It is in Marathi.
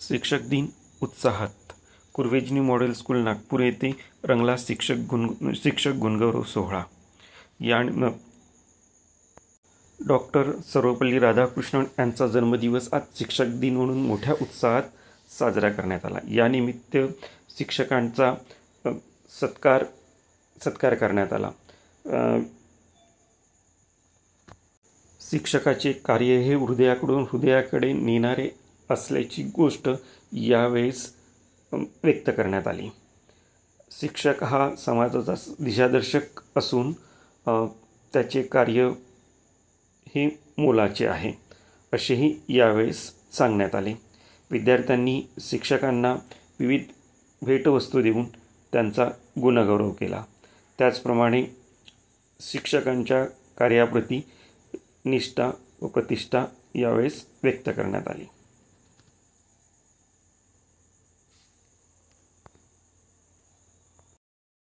शिक्षक दिन उत्साहात. कुर्वेजनी मॉडेल स्कूल नागपूर येथे रंगला शिक्षक गुणगौरव सोहळा. या डॉक्टर सर्वपल्ली राधाकृष्णन यांचा जन्मदिवस आज शिक्षक दिन म्हणून मोठ्या उत्साहात साजरा करण्यात आला. यानिमित्त शिक्षकांचा सत्कार करण्यात आला. शिक्षकाचे कार्य हे हृदयाकडून हृदयाकडे नेणारे असल्याची गोष्ट यावेळेस व्यक्त करण्यात आली. शिक्षक हा समाजाचा दिशादर्शक असून त्याचे कार्य हे मोलाचे आहे असेही यावेळेस सांगण्यात आले. विद्यार्थ्यांनी शिक्षकांना विविध भेटवस्तू देऊन त्यांचा गुणगौरव केला. त्याचप्रमाणे शिक्षकांच्या कार्याप्रती निष्ठा व प्रतिष्ठा यावेळेस व्यक्त करण्यात आली.